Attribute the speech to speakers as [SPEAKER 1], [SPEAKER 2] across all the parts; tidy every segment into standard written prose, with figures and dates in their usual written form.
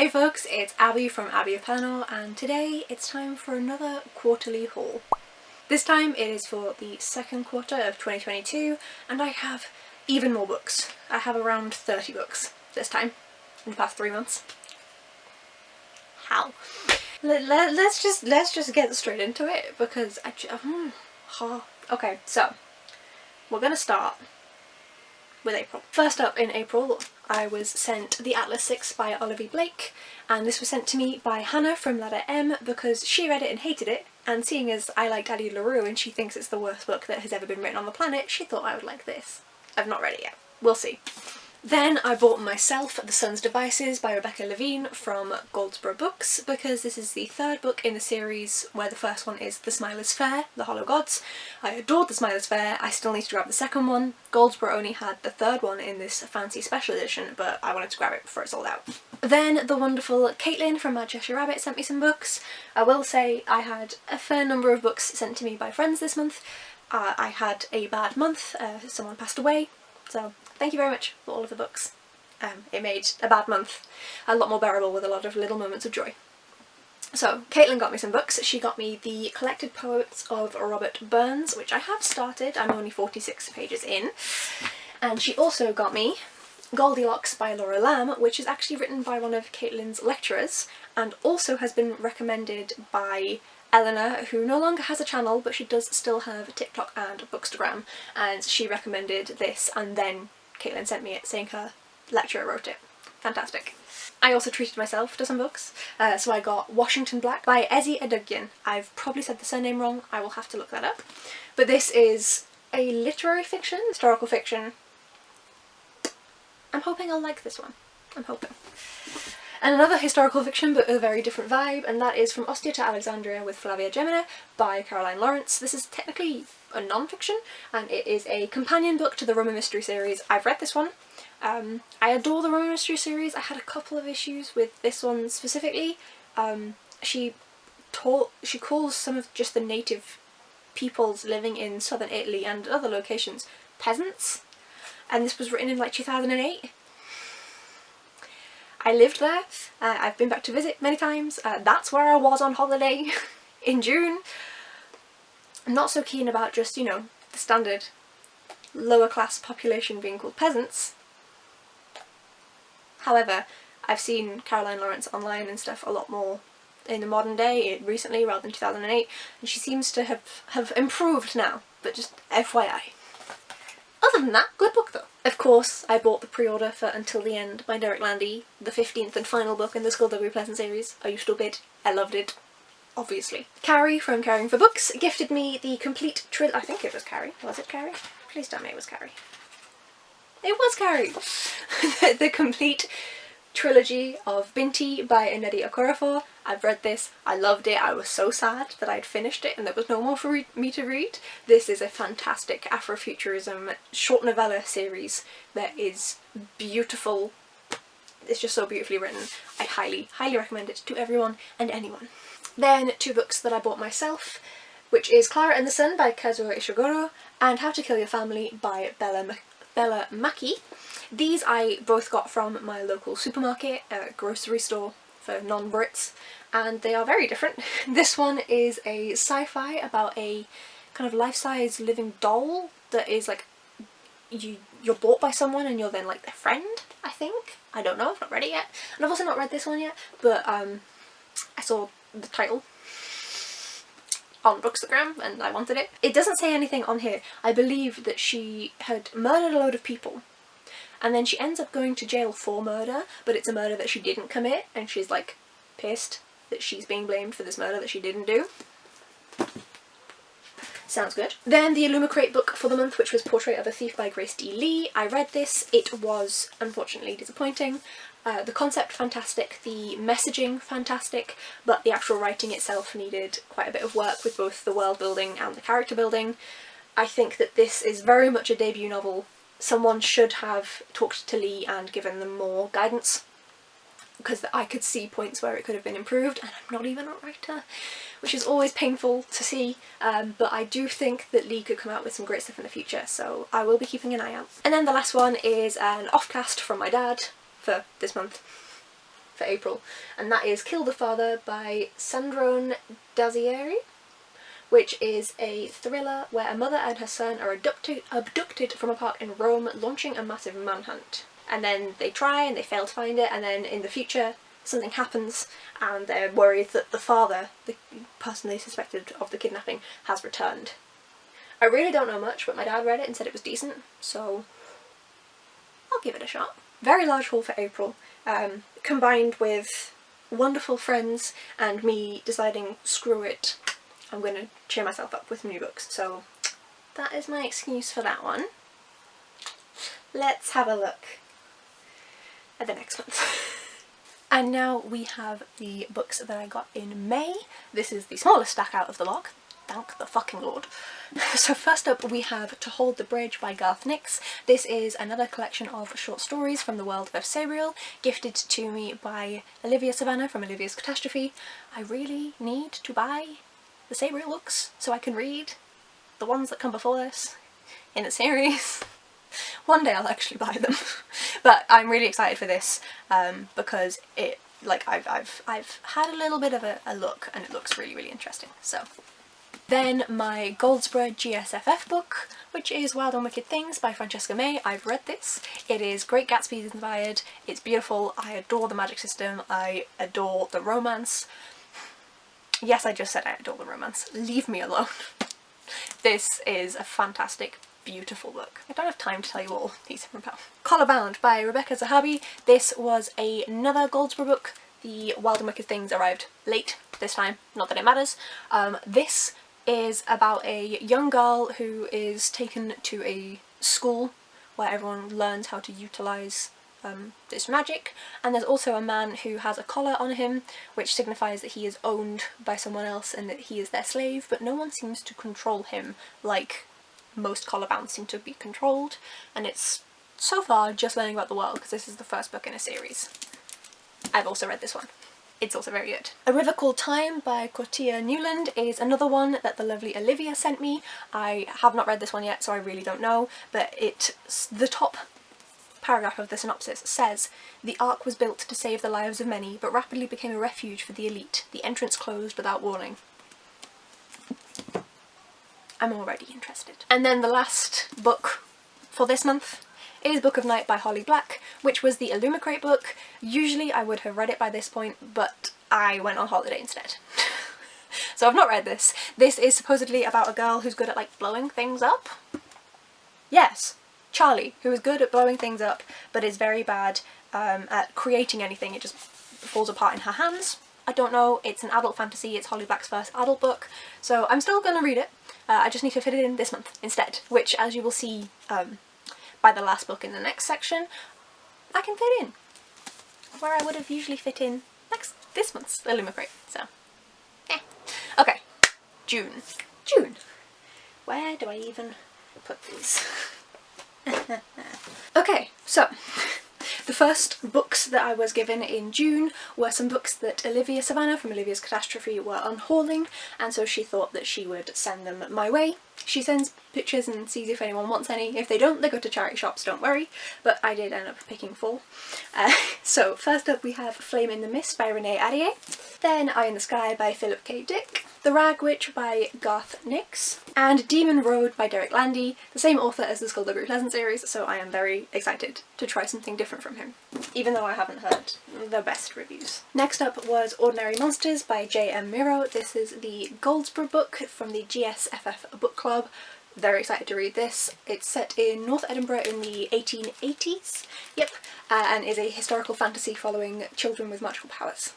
[SPEAKER 1] Hey folks, it's Abby from Abby of Pellinor, and today it's time for another quarterly haul. This time it is for the second quarter of 2022, and I have even more books. I have around 30 books this time, in the past 3 months. How? Let's just get straight into it, because okay, so we're gonna start with April. First up in April, I was sent The Atlas 6 by Olivia Blake, and this was sent to me by Hannah from Letter M because she read it and hated it, and seeing as I like Daddy LaRue and she thinks it's the worst book that has ever been written on the planet, she thought I would like this. I've not read it yet. We'll see. Then I bought myself The Sun's Devices by Rebecca Levine from Goldsboro Books, because this is the third book in the series where the first one is The Smile is Fair, The Hollow Gods. I adored The Smile is Fair, I still need to grab the second one. Goldsboro only had the third one in this fancy special edition, but I wanted to grab it before it sold out. Then the wonderful Caitlin from Mad Cheshire Rabbit sent me some books. I will say I had a fair number of books sent to me by friends this month. I had a bad month, someone passed away, so thank you very much for all of the books. It made a bad month a lot more bearable with a lot of little moments of joy. So, Caitlin got me some books. She got me the Collected Poets of Robert Burns, which I have started. I'm only 46 pages in. And she also got me Goldilocks by Laura Lamb, which is actually written by one of Caitlin's lecturers, and also has been recommended by Eleanor, who no longer has a channel, but she does still have a TikTok and a Bookstagram, and she recommended this, and then Caitlin sent me it saying her lecturer wrote it. Fantastic. I also treated myself to some books, so I got Washington Black by Ezzy Edugyan. I've probably said the surname wrong, I will have to look that up. But this is a literary fiction, historical fiction. I'm hoping I'll like this one. I'm hoping. And another historical fiction, but a very different vibe, and that is From Ostia to Alexandria with Flavia Gemina by Caroline Lawrence. This is technically a non-fiction, and it is a companion book to the Roman Mystery series. I've read this one. I adore the Roman Mystery series. I had a couple of issues with this one specifically. She calls some of just the native peoples living in southern Italy and other locations peasants, and this was written in like 2008. I lived there, I've been back to visit many times, that's where I was on holiday in June. I'm not so keen about just, you know, the standard lower class population being called peasants. However, I've seen Caroline Lawrence online and stuff a lot more in the modern day, recently rather than 2008, and she seems to have improved now, but just FYI. Other than that, good book though. Of course, I bought the pre-order for Until the End by Derek Landy, the 15th and final book in the Skullduggery Pleasant series. Are you stupid? I loved it. Obviously. Carrie from Caring for Books gifted me the complete I think it was Carrie. Was it Carrie? Please tell me it was Carrie. It was Carrie! The complete trilogy of Binti by Nnedi Okorafor. I've read this, I loved it, I was so sad that I'd finished it and there was no more for me to read. This is a fantastic Afrofuturism short novella series that is beautiful. It's just so beautifully written. I highly, highly recommend it to everyone and anyone. Then 2 books that I bought myself, which is Clara and the Sun by Kazuo Ishiguro and How to Kill Your Family by Bella Mackie. These I both got from my local supermarket, grocery store for non-Brits, and they are very different. This one is a sci-fi about a kind of life-size living doll that is like, you're bought by someone and you're then like their friend, I think? I don't know, I've not read it yet. And I've also not read this one yet, but I saw the title on Bookstagram and I wanted it. It doesn't say anything on here. I believe that she had murdered a load of people and then she ends up going to jail for murder, but it's a murder that she didn't commit and she's like pissed that she's being blamed for this murder that she didn't do. Sounds good. Then the Illumicrate book for the month, which was Portrait of a Thief by Grace D. Lee. I read this. It was unfortunately disappointing. The concept fantastic, the messaging fantastic, but the actual writing itself needed quite a bit of work with both the world building and the character building. I think that this is very much a debut novel. Someone should have talked to Lee and given them more guidance, because I could see points where it could have been improved, and I'm not even a writer, which is always painful to see, but I do think that Lee could come out with some great stuff in the future, so I will be keeping an eye out. And then the last one is an offcast from my dad for this month. for April, and that is Kill the Father by Sandrone Dazieri, which is a thriller where a mother and her son are abducted from a park in Rome, launching a massive manhunt. And then they try and they fail to find it, and then in the future something happens and they're worried that the father, the person they suspected of the kidnapping, has returned. I really don't know much, but my dad read it and said it was decent, so I'll give it a shot. Very large haul for April, combined with wonderful friends and me deciding, screw it, I'm going to cheer myself up with new books. So that is my excuse for that one. Let's have a look at the next month. And now we have the books that I got in May. This is the smallest stack out of the lot. Thank the fucking Lord. So first up we have To Hold the Bridge by Garth Nix. This is another collection of short stories from the world of Sabriel, gifted to me by Olivia Savannah from Olivia's Catastrophe. I really need to buy the Sabriel books so I can read the ones that come before this in the series. One day I'll actually buy them. But I'm really excited for this because it, like, I've had a little bit of a look and it looks really, really interesting. So then my Goldsboro GSFF book, which is Wild and Wicked Things by Francesca May. I've read this. It is Great Gatsby inspired. It's beautiful. I adore the magic system. I adore the romance. Yes, I just said I adore the romance. Leave me alone. This is a fantastic, beautiful book. I don't have time to tell you all these about. Collar Bound by Rebecca Zahabi. This was another Goldsboro book. The Wild and Wicked Things arrived late this time, not that it matters. This is about a young girl who is taken to a school where everyone learns how to utilise this magic, and there's also a man who has a collar on him which signifies that he is owned by someone else and that he is their slave, but no one seems to control him like most collar bounds seem to be controlled, and it's so far just learning about the world because this is the first book in a series. I've also read this one. It's also very good. A River Called Time by Cortia Newland is another one that the lovely Olivia sent me. I have not read this one yet, so I really don't know, but the top paragraph of the synopsis says, "The Ark was built to save the lives of many, but rapidly became a refuge for the elite. The entrance closed without warning." I'm already interested. And then the last book for this month is Book of Night by Holly Black, which was the Illumicrate book. Usually I would have read it by this point, but I went on holiday instead. So I've not read this. This is supposedly about a girl who's good at, like, blowing things up. Yes, Charlie, who is good at blowing things up, but is very bad at creating anything. It just falls apart in her hands. I don't know, it's an adult fantasy, it's Holly Black's first adult book, so I'm still gonna read it. I just need to fit it in this month instead, which, as you will see by the last book in the next section, I can fit in where I would have usually fit in this month's Illumicrate, so okay. June. Where do I even put these? Okay, so the first books that I was given in June were some books that Olivia Savannah from Olivia's Catastrophe were unhauling, and so she thought that she would send them my way. She sends pictures and sees if anyone wants any. If they don't, they go to charity shops, don't worry, but I did end up picking 4. So first up we have Flame in the Mist by Renee Addier, then Eye in the Sky by Philip K. Dick, The Rag Witch by Garth Nix, and Demon Road by Derek Landy, the same author as the Skullduggery Pleasant series, so I am very excited to try something different from him, even though I haven't heard the best reviews. Next up was Ordinary Monsters by J.M. Miro. This is the Goldsboro book from the GSFF book club. Very excited to read this. It's set in North Edinburgh in the 1880s, yep, and is a historical fantasy following children with magical powers.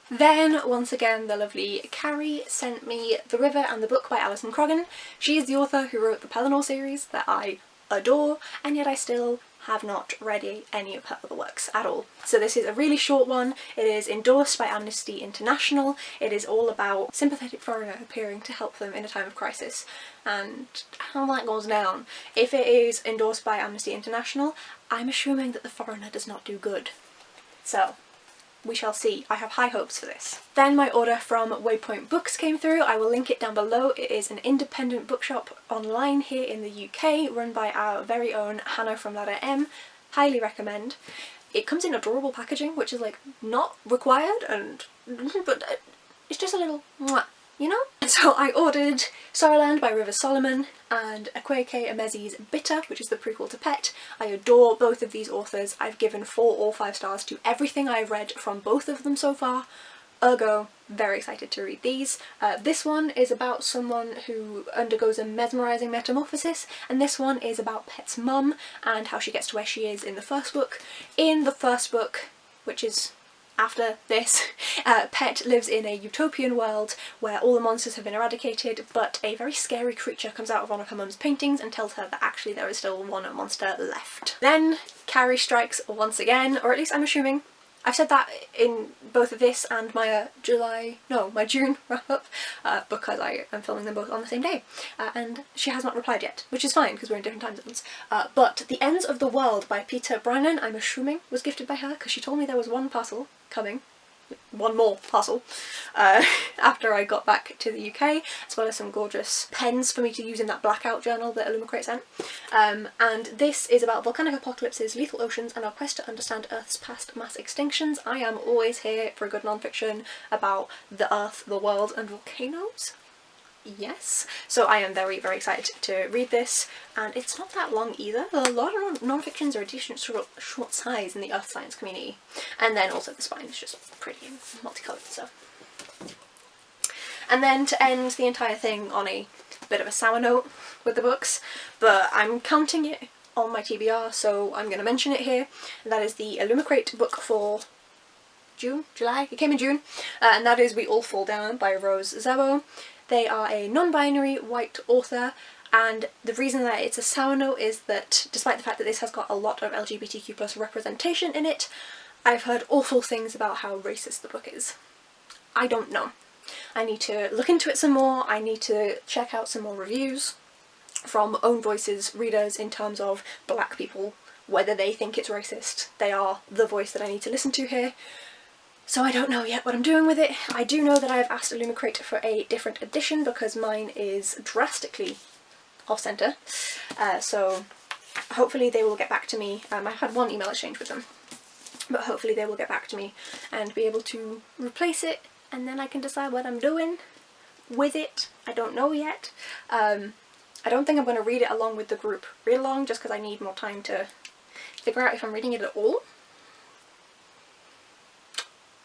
[SPEAKER 1] Then, once again, the lovely Carrie sent me The River and the Book by Alison Croggan. She is the author who wrote the Pellinor series that I adore, and yet I still have not read any of her other works at all. So this is a really short one. It is endorsed by Amnesty International. It is all about sympathetic foreigner appearing to help them in a time of crisis, and how that goes down. If it is endorsed by Amnesty International, I'm assuming that the foreigner does not do good. So we shall see. I have high hopes for this. Then my order from Waypoint Books came through. I will link it down below. It is an independent bookshop online here in the UK, run by our very own Hannah from Ladder M. Highly recommend. it comes in adorable packaging, which is like not required, and but it's just a little mwah, you know? So I ordered Sorrowland by River Solomon and Akwaeke Emezi's Bitter, which is the prequel to Pet. I adore both of these authors. I've given 4 or 5 stars to everything I've read from both of them so far. Ergo, very excited to read these. This one is about someone who undergoes a mesmerising metamorphosis, and this one is about Pet's mum and how she gets to where she is in the first book. In the first book, which is after this, Pet lives in a utopian world where all the monsters have been eradicated, but a very scary creature comes out of one of her mum's paintings and tells her that actually there is still one monster left. Then Carrie strikes once again, or at least I'm assuming. I've said that in both of this and my my June wrap-up, because I am filming them both on the same day, and she has not replied yet, which is fine because we're in different time zones. But The Ends of the World by Peter Brannan, I'm assuming, was gifted by her, because she told me there was one parcel coming. One more parcel after I got back to the UK, as well as some gorgeous pens for me to use in that blackout journal that Illumicrate sent. And this is about volcanic apocalypses, lethal oceans, and our quest to understand Earth's past mass extinctions. I am always here for a good non-fiction about the Earth, the world, and volcanoes. Yes, so I am very, very excited to read this, and it's not that long either. A lot of non-fictions are a decent short size in the earth science community, and then also the spine is just pretty and multicoloured, so. And then to end the entire thing on a bit of a sour note with the books, but I'm counting it on my TBR, so I'm going to mention it here, and that is the Illumicrate book for July? It came in June, and that is We All Fall Down by Rose Zabo. They are a non-binary white author, and the reason that it's a sour note is that despite the fact that this has got a lot of LGBTQ+ representation in it, I've heard awful things about how racist the book is. I don't know. I need to look into it some more. I need to check out some more reviews from own voices readers in terms of black people, whether they think it's racist. They are the voice that I need to listen to here. So I don't know yet what I'm doing with it. I do know that I have asked Illumicrate for a different edition because mine is drastically off-centre. So hopefully they will get back to me. I've had one email exchange with them, but hopefully they will get back to me and be able to replace it, and then I can decide what I'm doing with it. I don't know yet. I don't think I'm going to read it along with the group read along, just because I need more time to figure out if I'm reading it at all.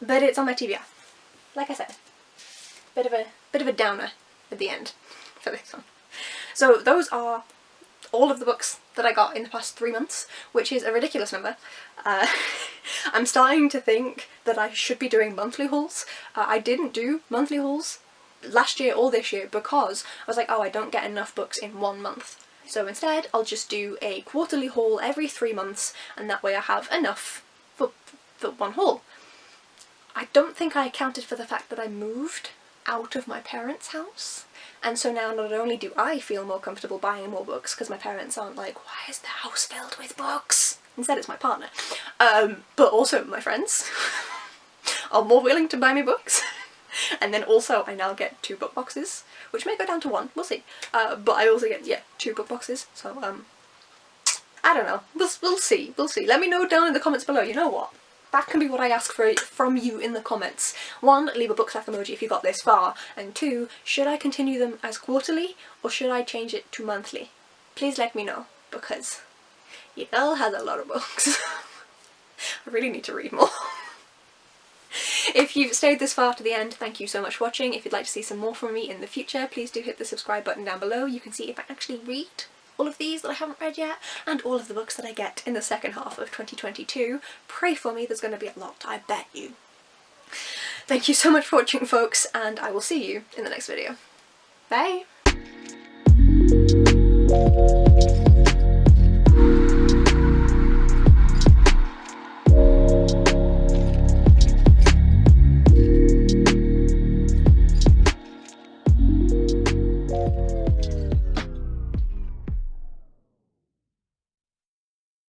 [SPEAKER 1] But it's on my TBR. Like I said, bit of a downer at the end for this one. So those are all of the books that I got in the past 3 months, which is a ridiculous number. I'm starting to think that I should be doing monthly hauls. I didn't do monthly hauls last year or this year because I was like, oh, I don't get enough books in 1 month. So instead I'll just do a quarterly haul every 3 months, and that way I have enough for one haul. I don't think I accounted for the fact that I moved out of my parents' house, and so now not only do I feel more comfortable buying more books because my parents aren't like, why is the house filled with books? Instead it's my partner. But also my friends are more willing to buy me books. And then also I now get 2 book boxes, which may go down to 1, we'll see. But I also get, yeah, 2 book boxes, so I don't know, we'll see. Let me know down in the comments below, you know what? That can be what I ask from you in the comments. 1, leave a book laugh emoji if you got this far, and 2, should I continue them as quarterly or should I change it to monthly? Please let me know, because your girl has a lot of books. I really need to read more. If you've stayed this far to the end, thank you so much for watching. If you'd like to see some more from me in the future, please do hit the subscribe button down below. You can see if I actually read all of these that I haven't read yet, and all of the books that I get in the second half of 2022. Pray for me, there's going to be a lot, I bet you. Thank you so much for watching, folks, and I will see you in the next video. Bye!